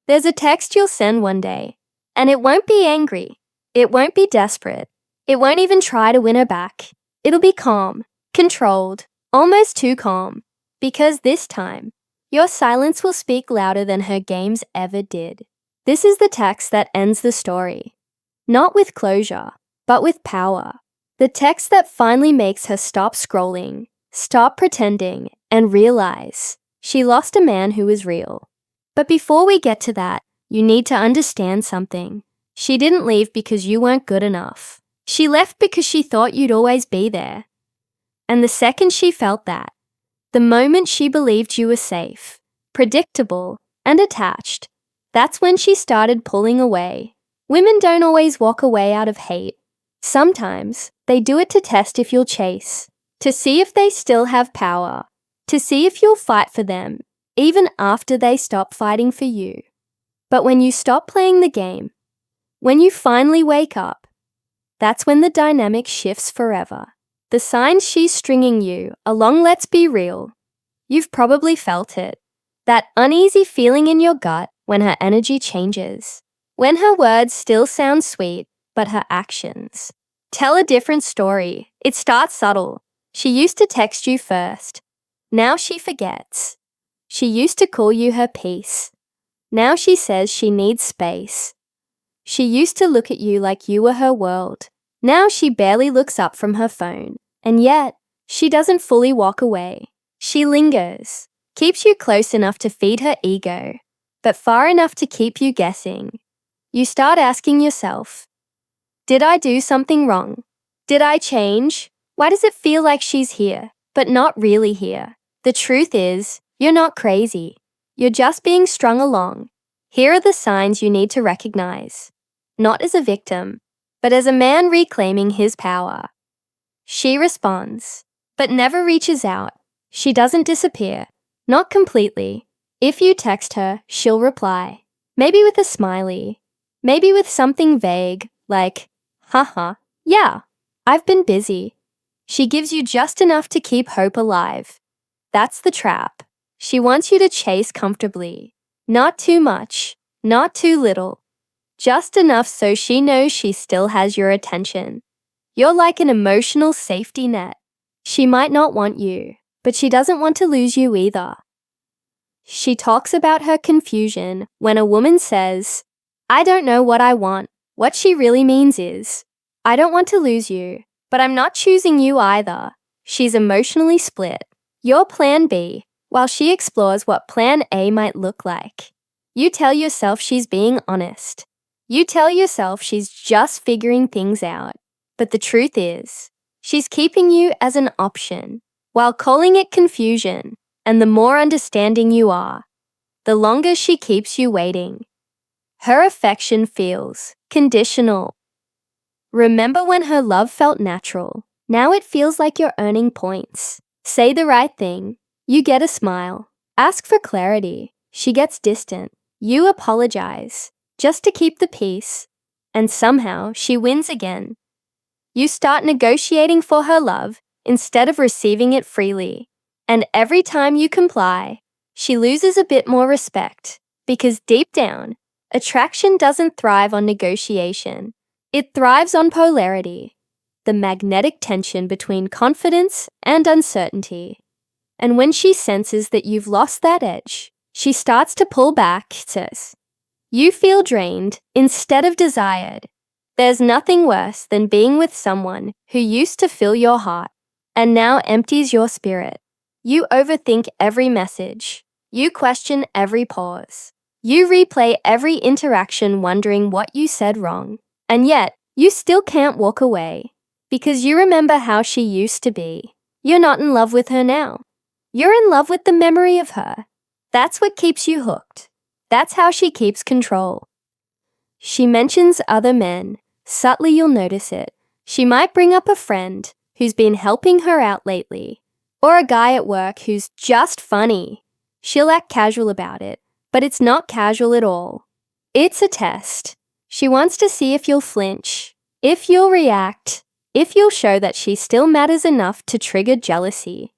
There's a text you'll send one day, and it won't be angry. It won't be desperate. It won't even try to win her back. It'll be calm, controlled, almost too calm. Because this time, your silence will speak louder than her games ever did. This is the text that ends the story. Not with closure, but with power. The text that finally makes her stop scrolling, stop pretending, and realize she lost a man who was real. But before we get to that, you need to understand something. She didn't leave because you weren't good enough. She left because she thought you'd always be there. And the second she felt that, the moment she believed you were safe, predictable, and attached, that's when she started pulling away. Women don't always walk away out of hate. Sometimes they do it to test if you'll chase, to see if they still have power, to see if you'll fight for them, even after they stop fighting for you. But when you stop playing the game, when you finally wake up, that's when the dynamic shifts forever. The signs she's stringing you along, let's be real. You've probably felt it. That uneasy feeling in your gut when her energy changes. When her words still sound sweet, but her actions tell a different story. It starts subtle. She used to text you first. Now she forgets. She used to call you her peace. Now she says she needs space. She used to look at you like you were her world. Now she barely looks up from her phone. And yet, she doesn't fully walk away. She lingers, keeps you close enough to feed her ego, but far enough to keep you guessing. You start asking yourself, did I do something wrong? Did I change? Why does it feel like she's here, but not really here? The truth is, you're not crazy. You're just being strung along. Here are the signs you need to recognize. Not as a victim, but as a man reclaiming his power. She responds, but never reaches out. She doesn't disappear. Not completely. If you text her, she'll reply. Maybe with a smiley. Maybe with something vague, like, haha, yeah, I've been busy. She gives you just enough to keep hope alive. That's the trap. She wants you to chase comfortably. Not too much, not too little. Just enough so she knows she still has your attention. You're like an emotional safety net. She might not want you, but she doesn't want to lose you either. She talks about her confusion when a woman says, I don't know what I want. What she really means is, I don't want to lose you, but I'm not choosing you either. She's emotionally split. You're plan B, while she explores what plan A might look like. You tell yourself she's being honest. You tell yourself she's just figuring things out. But the truth is, she's keeping you as an option, while calling it confusion. And the more understanding you are, the longer she keeps you waiting. Her affection feels conditional. Remember when her love felt natural? Now it feels like you're earning points. Say the right thing. You get a smile. Ask for clarity. She gets distant. You apologize, just to keep the peace. And somehow she wins again. You start negotiating for her love instead of receiving it freely. And every time you comply, she loses a bit more respect. Because deep down, attraction doesn't thrive on negotiation. It thrives on polarity, the magnetic tension between confidence and uncertainty. And when she senses that you've lost that edge, she starts to pull back, says, you feel drained instead of desired. There's nothing worse than being with someone who used to fill your heart and now empties your spirit. You overthink every message. You question every pause. You replay every interaction wondering what you said wrong. And yet, you still can't walk away because you remember how she used to be. You're not in love with her now. You're in love with the memory of her. That's what keeps you hooked. That's how she keeps control. She mentions other men. Subtly you'll notice it. She might bring up a friend who's been helping her out lately, or a guy at work who's just funny. She'll act casual about it, but it's not casual at all. It's a test. She wants to see if you'll flinch, if you'll react, if you'll show that she still matters enough to trigger jealousy.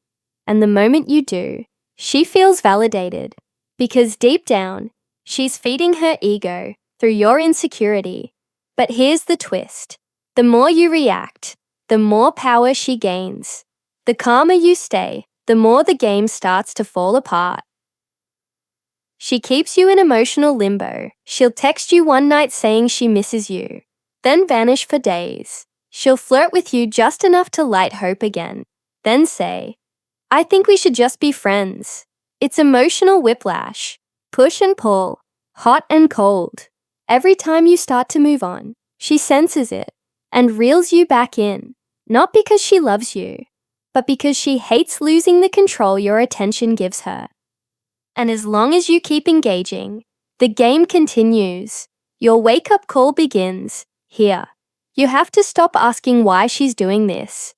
And the moment you do, she feels validated, because deep down, She's feeding her ego through your insecurity. But here's the twist. The more you react, the more power she gains. The calmer you stay, the more the game starts to fall apart. She keeps you in emotional limbo. She'll text you one night saying she misses you, then vanish for days. She'll flirt with you just enough to light hope again, then say, "I think we should just be friends." It's emotional whiplash, push and pull, hot and cold. Every time you start to move on, she senses it and reels you back in, not because she loves you, but because she hates losing the control your attention gives her. And as long as you keep engaging, the game continues. Your wake-up call begins here. You have to stop asking why she's doing this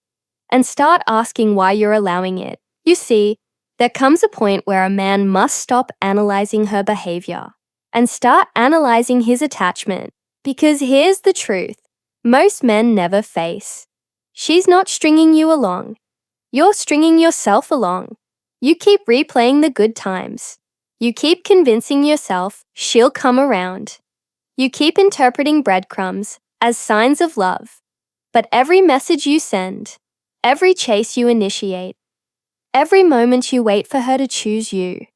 and start asking why you're allowing it. You see, there comes a point where a man must stop analyzing her behavior and start analyzing his attachment. Because here's the truth, most men never face. She's not stringing you along. You're stringing yourself along. You keep replaying the good times. You keep convincing yourself she'll come around. You keep interpreting breadcrumbs as signs of love. But every message you send, every chase you initiate, every moment you wait for her to choose you,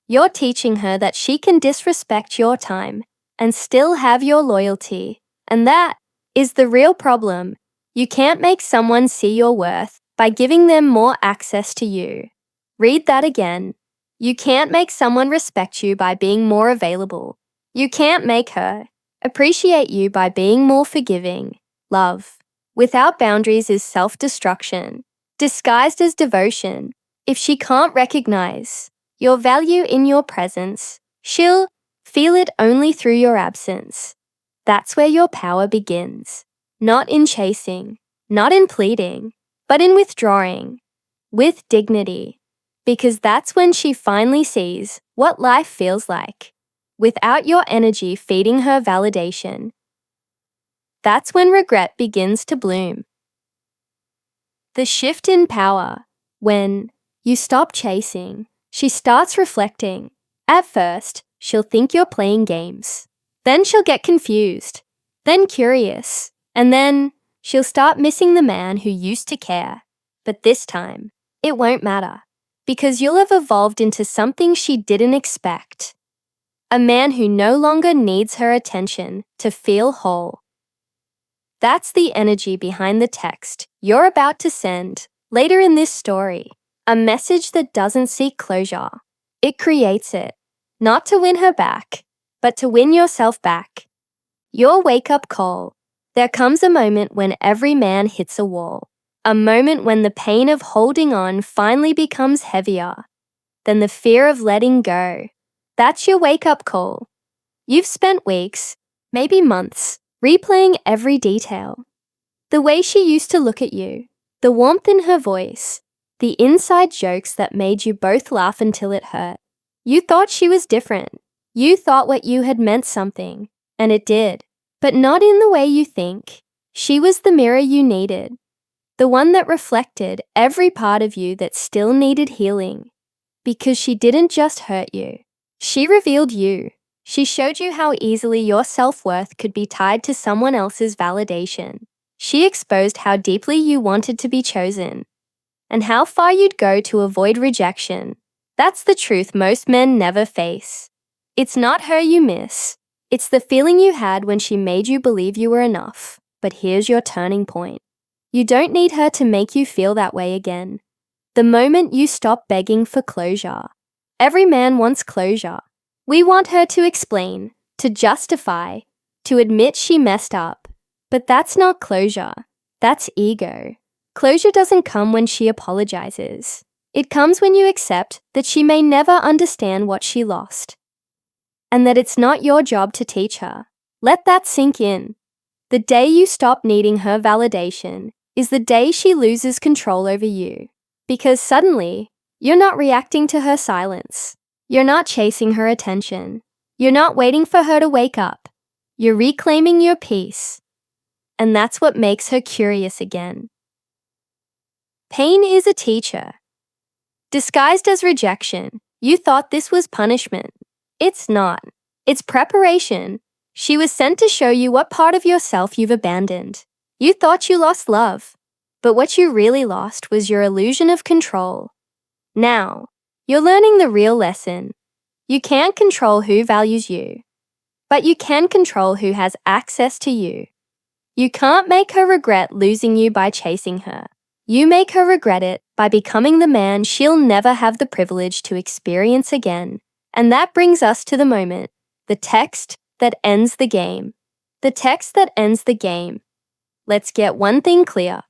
you're teaching her that she can disrespect your time and still have your loyalty. And that is the real problem. You can't make someone see your worth by giving them more access to you. Read that again. You can't make someone respect you by being more available. You can't make her appreciate you by being more forgiving. Love without boundaries is self-destruction, disguised as devotion. If she can't recognize your value in your presence, she'll feel it only through your absence. That's where your power begins. Not in chasing, not in pleading, but in withdrawing, with dignity. Because that's when she finally sees what life feels like, without your energy feeding her validation. That's when regret begins to bloom. The shift in power. When you stop chasing, she starts reflecting. At first, she'll think you're playing games. Then she'll get confused. Then curious. And then she'll start missing the man who used to care. But this time, it won't matter. Because you'll have evolved into something she didn't expect. A man who no longer needs her attention to feel whole. That's the energy behind the text you're about to send later in this story. A message that doesn't seek closure. It creates it, not to win her back, but to win yourself back. Your wake-up call. There comes a moment when every man hits a wall. A moment when the pain of holding on finally becomes heavier than the fear of letting go. That's your wake-up call. You've spent weeks, maybe months, replaying every detail. The way she used to look at you, the warmth in her voice, the inside jokes that made you both laugh until it hurt. You thought she was different. You thought what you had meant something, and it did. But not in the way you think. She was the mirror you needed. The one that reflected every part of you that still needed healing. Because she didn't just hurt you. She revealed you. She showed you how easily your self-worth could be tied to someone else's validation. She exposed how deeply you wanted to be chosen. And how far you'd go to avoid rejection. That's the truth most men never face. It's not her you miss. It's the feeling you had when she made you believe you were enough. But here's your turning point. You don't need her to make you feel that way again. The moment you stop begging for closure. Every man wants closure. We want her to explain, to justify, to admit she messed up. But that's not closure. That's ego. Closure doesn't come when she apologizes. It comes when you accept that she may never understand what she lost. And that it's not your job to teach her. Let that sink in. The day you stop needing her validation is the day she loses control over you. Because suddenly, you're not reacting to her silence. You're not chasing her attention. You're not waiting for her to wake up. You're reclaiming your peace. And that's what makes her curious again. Pain is a teacher. Disguised as rejection, you thought this was punishment. It's not. It's preparation. She was sent to show you what part of yourself you've abandoned. You thought you lost love, but what you really lost was your illusion of control. Now, you're learning the real lesson. You can't control who values you, but you can control who has access to you. You can't make her regret losing you by chasing her. You make her regret it by becoming the man she'll never have the privilege to experience again. And that brings us to the moment, the text that ends the game. The text that ends the game. Let's get one thing clear.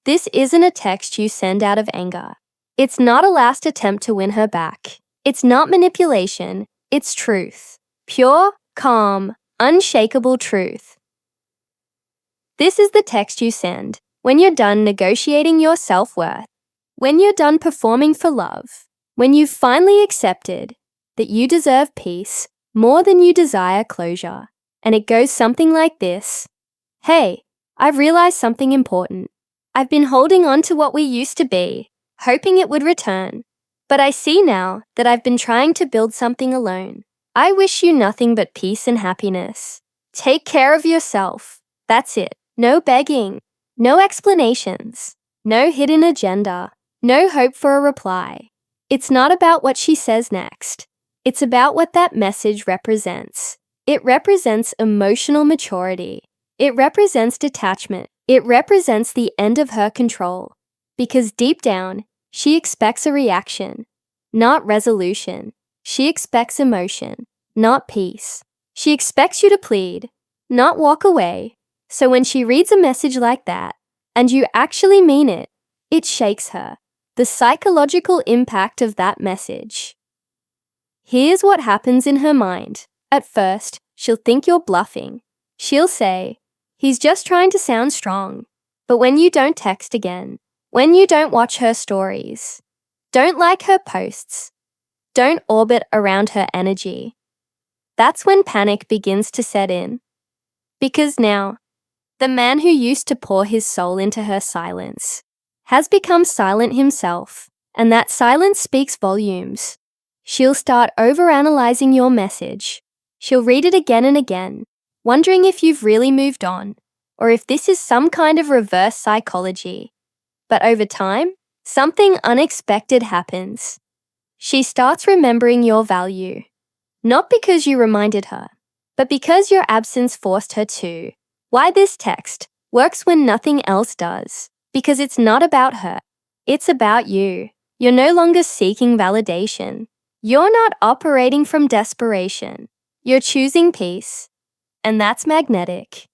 This isn't a text you send out of anger. It's not a last attempt to win her back. It's not manipulation. It's truth. Pure, calm, unshakable truth. This is the text you send when you're done negotiating your self-worth, when you're done performing for love, when you've finally accepted that you deserve peace more than you desire closure. And it goes something like this. Hey, I've realized something important. I've been holding on to what we used to be, hoping it would return. But I see now that I've been trying to build something alone. I wish you nothing but peace and happiness. Take care of yourself. That's it. No begging. No explanations. No hidden agenda. No hope for a reply. It's not about what she says next. It's about what that message represents. It represents emotional maturity. It represents detachment. It represents the end of her control. Because deep down, she expects a reaction, not resolution. She expects emotion, not peace. She expects you to plead, not walk away. So when she reads a message like that, and you actually mean it, it shakes her. The psychological impact of that message. Here's what happens in her mind. At first, she'll think you're bluffing. She'll say, he's just trying to sound strong. But when you don't text again, when you don't watch her stories, don't like her posts, don't orbit around her energy, that's when panic begins to set in. Because now, the man who used to pour his soul into her silence has become silent himself, and that silence speaks volumes. She'll start overanalyzing your message. She'll read it again and again, wondering if you've really moved on, or if this is some kind of reverse psychology. But over time, something unexpected happens. She starts remembering your value, not because you reminded her, but because your absence forced her to. Why this text works when nothing else does. Because it's not about her. It's about you. You're no longer seeking validation. You're not operating from desperation. You're choosing peace. And that's magnetic.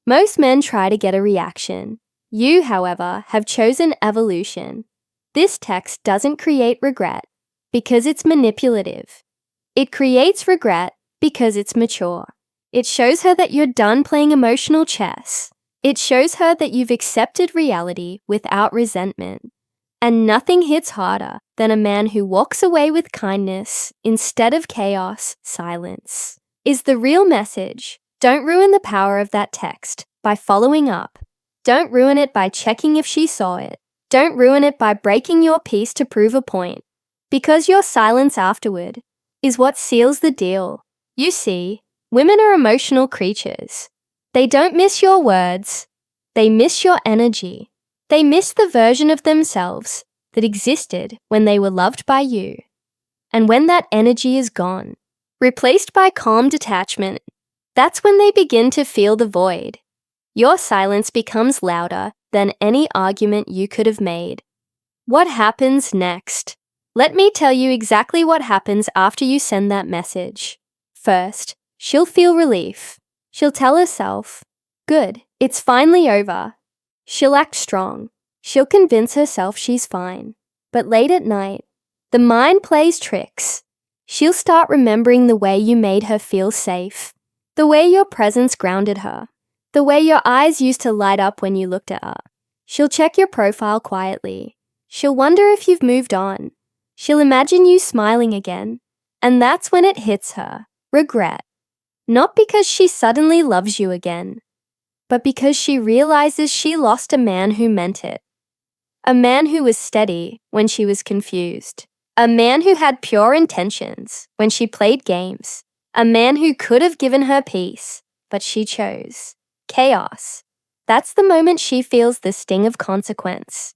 Most men try to get a reaction. You, however, have chosen evolution. This text doesn't create regret because it's manipulative. It creates regret because it's mature. It shows her that you're done playing emotional chess. It shows her that you've accepted reality without resentment. And nothing hits harder than a man who walks away with kindness instead of chaos, silence. Is the real message. Don't ruin the power of that text by following up. Don't ruin it by checking if she saw it. Don't ruin it by breaking your peace to prove a point. Because your silence afterward is what seals the deal. You see, women are emotional creatures. They don't miss your words. They miss your energy. They miss the version of themselves that existed when they were loved by you. And when that energy is gone, replaced by calm detachment, that's when they begin to feel the void. Your silence becomes louder than any argument you could have made. What happens next? Let me tell you exactly what happens after you send that message. First, she'll feel relief. She'll tell herself, good, it's finally over. She'll act strong. She'll convince herself she's fine. But late at night, the mind plays tricks. She'll start remembering the way you made her feel safe, the way your presence grounded her, the way your eyes used to light up when you looked at her. She'll check your profile quietly. She'll wonder if you've moved on. She'll imagine you smiling again. And that's when it hits her, regret. Not because she suddenly loves you again, but because she realizes she lost a man who meant it. A man who was steady when she was confused. A man who had pure intentions when she played games. A man who could have given her peace, but she chose chaos. That's the moment she feels the sting of consequence.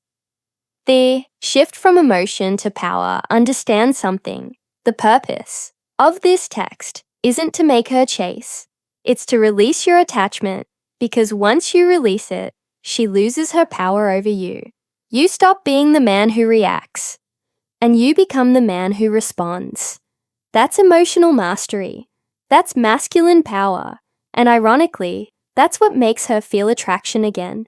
The shift from emotion to power understands something. The purpose of this text isn't to make her chase. It's to release your attachment, because once you release it, she loses her power over you. You stop being the man who reacts, and you become the man who responds. That's emotional mastery. That's masculine power. And ironically, that's what makes her feel attraction again.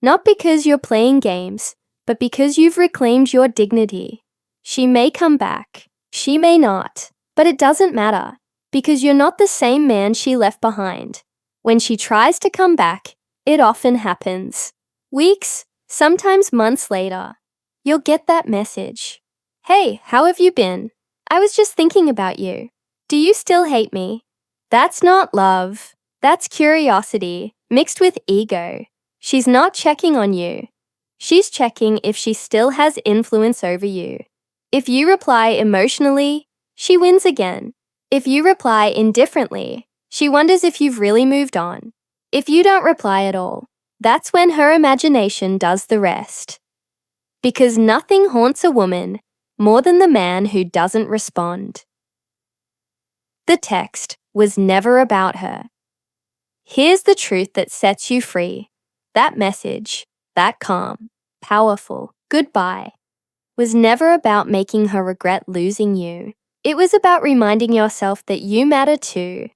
Not because you're playing games, but because you've reclaimed your dignity. She may come back. She may not. But it doesn't matter, because you're not the same man she left behind. When she tries to come back, it often happens. Weeks, sometimes months later, you'll get that message. Hey, how have you been? I was just thinking about you. Do you still hate me? That's not love. That's curiosity mixed with ego. She's not checking on you. She's checking if she still has influence over you. If you reply emotionally, she wins again. If you reply indifferently, she wonders if you've really moved on. If you don't reply at all, that's when her imagination does the rest. Because nothing haunts a woman more than the man who doesn't respond. The text was never about her. Here's the truth that sets you free. That message, that calm, powerful goodbye, was never about making her regret losing you. It was about reminding yourself that you matter too.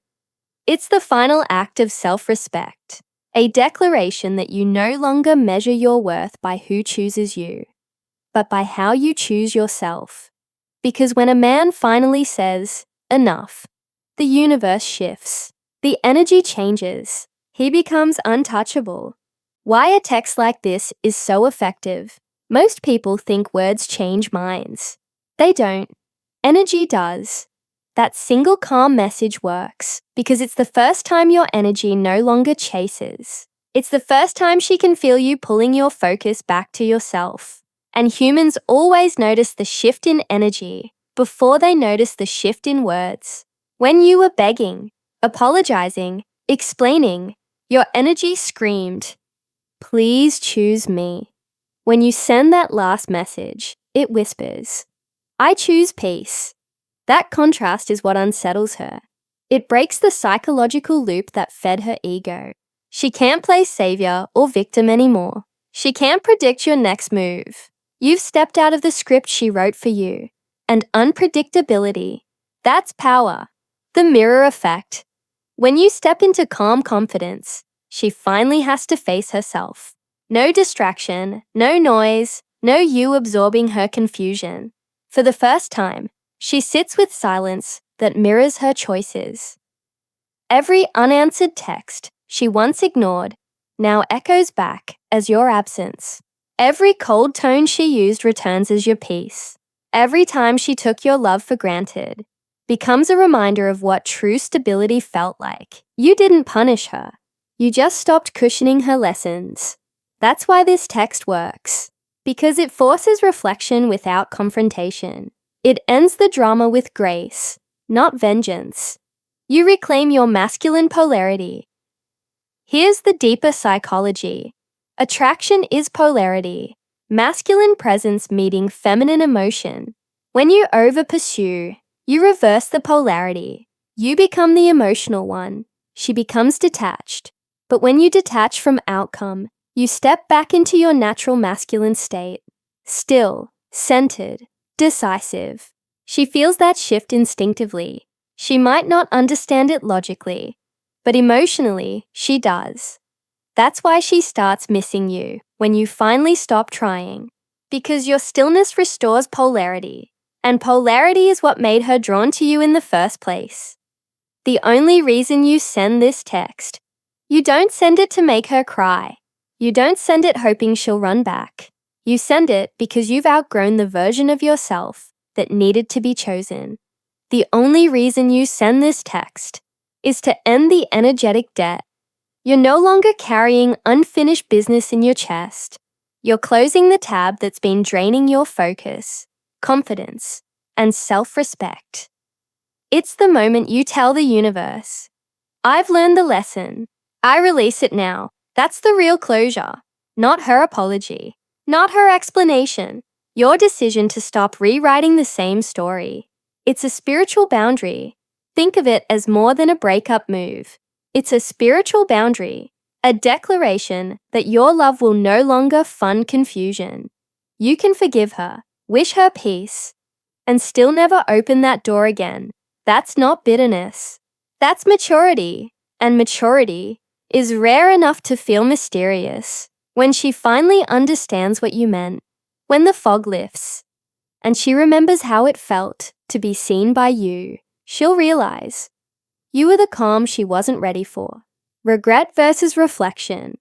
It's the final act of self-respect, a declaration that you no longer measure your worth by who chooses you, but by how you choose yourself. Because when a man finally says, enough, the universe shifts. The energy changes. He becomes untouchable. Why a text like this is so effective. Most people think words change minds. They don't. Energy does. That single calm message works because it's the first time your energy no longer chases. It's the first time she can feel you pulling your focus back to yourself. And humans always notice the shift in energy before they notice the shift in words. When you were begging, apologizing, explaining, your energy screamed, "Please choose me." When you send that last message, it whispers, "I choose peace." That contrast is what unsettles her. It breaks the psychological loop that fed her ego. She can't play savior or victim anymore. She can't predict your next move. You've stepped out of the script she wrote for you. And unpredictability, that's power. The mirror effect. When you step into calm confidence, she finally has to face herself. No distraction, no noise, no you absorbing her confusion. For the first time, she sits with silence that mirrors her choices. Every unanswered text she once ignored now echoes back as your absence. Every cold tone she used returns as your peace. Every time she took your love for granted becomes a reminder of what true stability felt like. You didn't punish her. You just stopped cushioning her lessons. That's why this text works. Because it forces reflection without confrontation. It ends the drama with grace, not vengeance. You reclaim your masculine polarity. Here's the deeper psychology. Attraction is polarity. Masculine presence meeting feminine emotion. When you over-pursue, you reverse the polarity. You become the emotional one. She becomes detached. But when you detach from outcome, you step back into your natural masculine state. Still, centered, decisive. She feels that shift instinctively. She might not understand it logically, but emotionally, she does. That's why she starts missing you when you finally stop trying. Because your stillness restores polarity. And polarity is what made her drawn to you in the first place. The only reason you send this text, you don't send it to make her cry. You don't send it hoping she'll run back. You send it because you've outgrown the version of yourself that needed to be chosen. The only reason you send this text is to end the energetic debt. You're no longer carrying unfinished business in your chest. You're closing the tab that's been draining your focus, confidence, and self-respect. It's the moment you tell the universe, I've learned the lesson. I release it now. That's the real closure. Not her apology. Not her explanation. Your decision to stop rewriting the same story. It's a spiritual boundary. Think of it as more than a breakup move. It's a spiritual boundary, a declaration that your love will no longer fund confusion. You can forgive her, wish her peace, and still never open that door again. That's not bitterness. That's maturity. And maturity is rare enough to feel mysterious. When she finally understands what you meant, when the fog lifts, and she remembers how it felt to be seen by you, she'll realize you were the calm she wasn't ready for. Regret versus reflection.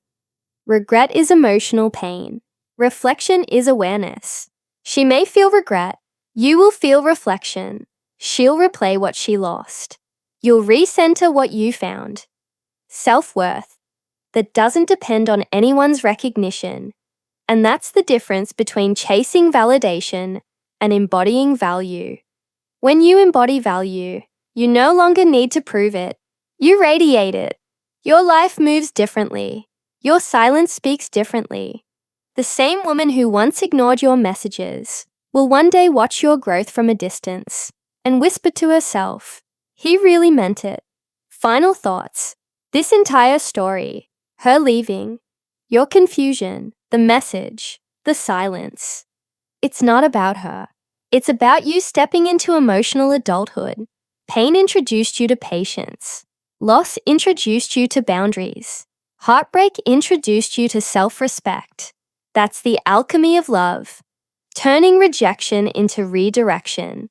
Regret is emotional pain. Reflection is awareness. She may feel regret. You will feel reflection. She'll replay what she lost. You'll recenter what you found. Self-worth that doesn't depend on anyone's recognition. And that's the difference between chasing validation and embodying value. When you embody value, you no longer need to prove it. You radiate it. Your life moves differently. Your silence speaks differently. The same woman who once ignored your messages will one day watch your growth from a distance and whisper to herself, he really meant it. Final thoughts. This entire story, her leaving, your confusion, the message, the silence. It's not about her. It's about you stepping into emotional adulthood. Pain introduced you to patience. Loss introduced you to boundaries. Heartbreak introduced you to self-respect. That's the alchemy of love, turning rejection into redirection.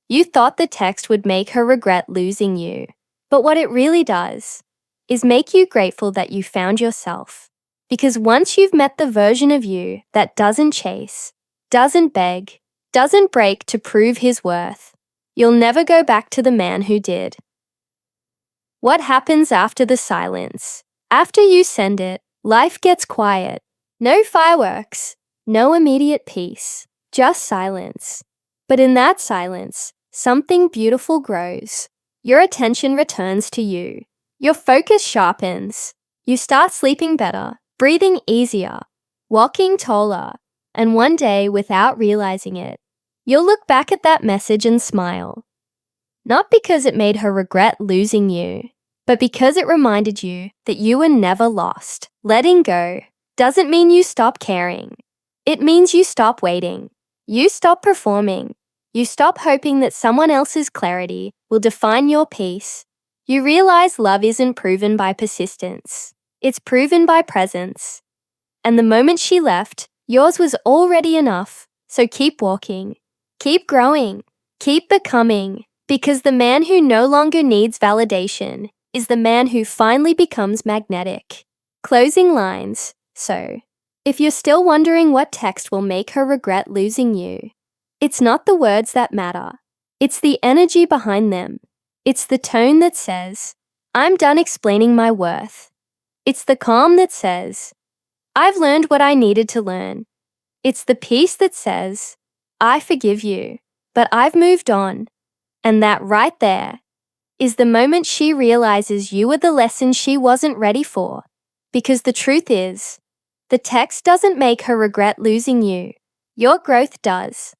You thought the text would make her regret losing you, but what it really does is make you grateful that you found yourself. Because once you've met the version of you that doesn't chase, doesn't beg, doesn't break to prove his worth, you'll never go back to the man who did. What happens after the silence? After you send it, life gets quiet. No fireworks, no immediate peace, just silence. But in that silence, something beautiful grows. Your attention returns to you. Your focus sharpens. You start sleeping better, breathing easier, walking taller, and one day, without realizing it, you'll look back at that message and smile. Not because it made her regret losing you, but because it reminded you that you were never lost. Letting go doesn't mean you stop caring. It means you stop waiting. You stop performing. You stop hoping that someone else's clarity will define your peace. You realize love isn't proven by persistence. It's proven by presence. And the moment she left, yours was already enough. So keep walking. Keep growing. Keep becoming. Because the man who no longer needs validation is the man who finally becomes magnetic. Closing lines. So, if you're still wondering what text will make her regret losing you, it's not the words that matter. It's the energy behind them. It's the tone that says, I'm done explaining my worth. It's the calm that says, I've learned what I needed to learn. It's the peace that says, I forgive you, but I've moved on. And that right there is the moment she realizes you were the lesson she wasn't ready for. Because the truth is, the text doesn't make her regret losing you. Your growth does.